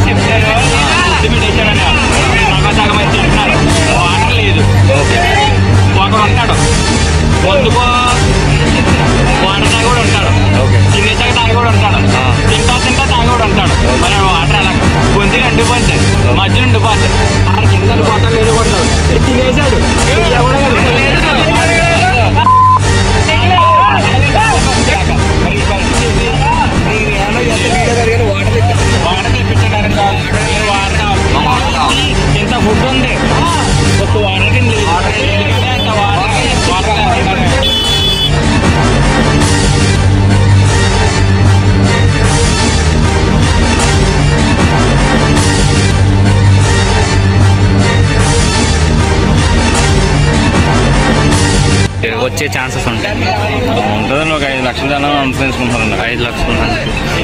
చెప్తారు పెట్టేశారని సగం చెప్తున్నారు. వాటర్ లేదు. ఒకడు ఉంటాడు ముందుకో వాటర్ తాగి కూడా ఉంటాడు, తినేసాక తాగి కూడా ఉంటాడు, తింటా తాగి కూడా ఉంటాడు. మరి వాటర్ అలా గొంతులు అండిపోతుంది, మధ్యలో ఉండిపోతుంది. ఆడ కింద పోతా లేదు కూడా తినేసాడు. వాటర్ తెప్పించడానికి ఇంత ఫుడ్ ఉంది, ఒక వాటర్ కింద ఎందుకంటే అంత వాటర్ వచ్చే ఛాన్సెస్ ఉంటాయి. ఉంటుందండి. ఒక 5 లక్షల జనం అనుసరించుకుంటారండి. 5 లక్షలు.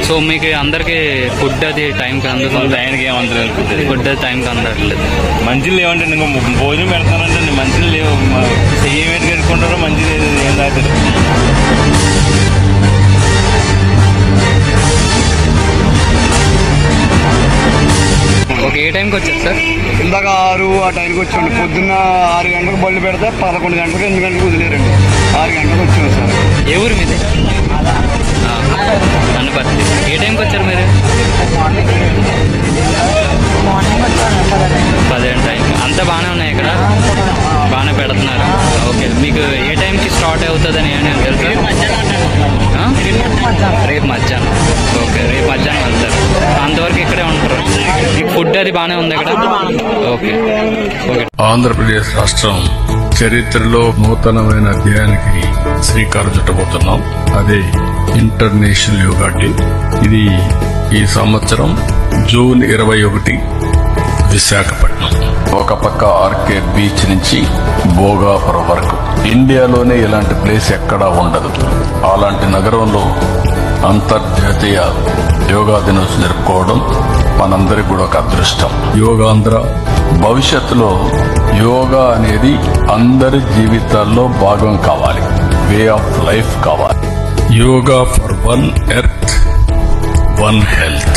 సో మీకు అందరికి ఫుడ్ అది టైంకి అందుతుంది? ఆయనకి ఏమంతలేదు. ఫుడ్ అది టైంకి అందట్లేదు. మంచిలు లేవంటే భోజనం పెడతానంటే మంచిలు లేవు. ఏమేమి కట్టుకుంటారో మంచి లేదు, ఏం తాగుతారు. ఓకే, ఏ టైంకి వచ్చారు సార్? ఇందాక 6 ఆ టైంకి వచ్చాండి. పొద్దున్న 6 గంటలకు బళ్ళు పెడితే 11 గంటలకు 8 గంటలకు వదిలేరండి. 6 గంటలకు వచ్చాము సార్. ఏ ఊరు మీది? అన్నపర్తి. ఏ టైంకి వచ్చారు మీరు? 10 టైంకి. అంతా బాగానే ఉన్నాయి ఇక్కడ, బాగానే పెడుతున్నారు. ఓకే, మీకు ఏ టైంకి స్టార్ట్ అవుతుందని ఏమైనా తెలుసా? రేపు మధ్యాహ్నం. ఓకే, రేపు మధ్యాహ్నం వెళ్తారు. అంతవరకు ఇక్కడే ఉంటారు. మీకు ఫుడ్ అది బాగానే ఉంది ఇక్కడ? Okay okay. ఆంధ్రప్రదేశ్ రాష్ట్రం చరిత్రలో నూతనమైన అధ్యాయానికి శ్రీకారం చుట్టబోతున్నాం. అదే ఇంటర్నేషనల్ యోగా డే. ఇది ఈ సంవత్సరం జూన్ 21 విశాఖపట్నం. ఒక పక్క ఆర్కే బీచ్ నుంచి భోగాపురం వరకు. ఇండియాలోనే ఇలాంటి ప్లేస్ ఎక్కడా ఉండదు. అలాంటి నగరంలో అంతర్జాతీయ యోగా దినోత్సవం జరుపుకోవడం మనందరికి కూడా ఒక అదృష్టం. యోగాంధ్ర భవిష్యత్తులో యోగా అనేది అందరి జీవితాల్లో భాగం కావాలి, వే ఆఫ్ లైఫ్ కావాలి. Yoga for 1 earth 1 health.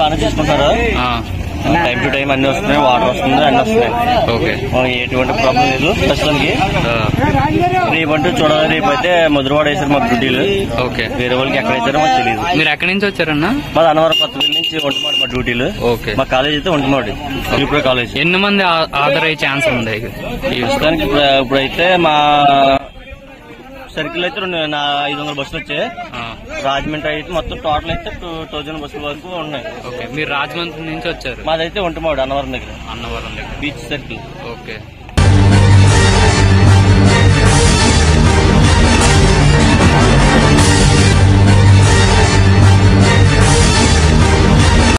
బాగా చూసుకుంటారు. టైం టు టైం అన్ని వస్తున్నాయి, వాటర్ వస్తుంది, అన్ని వస్తున్నాయి. ఓకే, ఎటువంటి ప్రాబ్లం లేదు ప్రస్తుతానికి. రేపంటూ చూడాలి. రేపు అయితే మధురవాడ వేసారు మాకు డ్యూటీలు. ఓకే, వేరే వాళ్ళకి ఎక్కడ వేసారో మాకు తెలియదు. మీరు ఎక్కడి నుంచి వచ్చారన్నా? మాది అన్నవరం కొత్తపల్లి నుంచి ఒంటిమాడు మా డ్యూటీలు. ఓకే, మా కాలేజ్ అయితే ఒంటిమాడు ఇప్పుడు కాలేజ్. ఎన్ని మంది ఆర్డర్ అయ్యే ఛాన్స్ ఉంది ప్రస్తుతానికి? ఇప్పుడైతే మా సర్కిల్ అయితే 500 బస్సులు వచ్చాయి. రాజమండ్రి అయితే మొత్తం టోటల్ అయితే 2000 బస్సుల వరకు ఉన్నాయి. ఓకే, మీరు రాజమండ్రి నుంచి వచ్చారు? మాదైతే ఒంటిమాడు అన్నవరం దగ్గర, అన్నవరం దగ్గర బీచ్ సర్కిల్. ఓకే.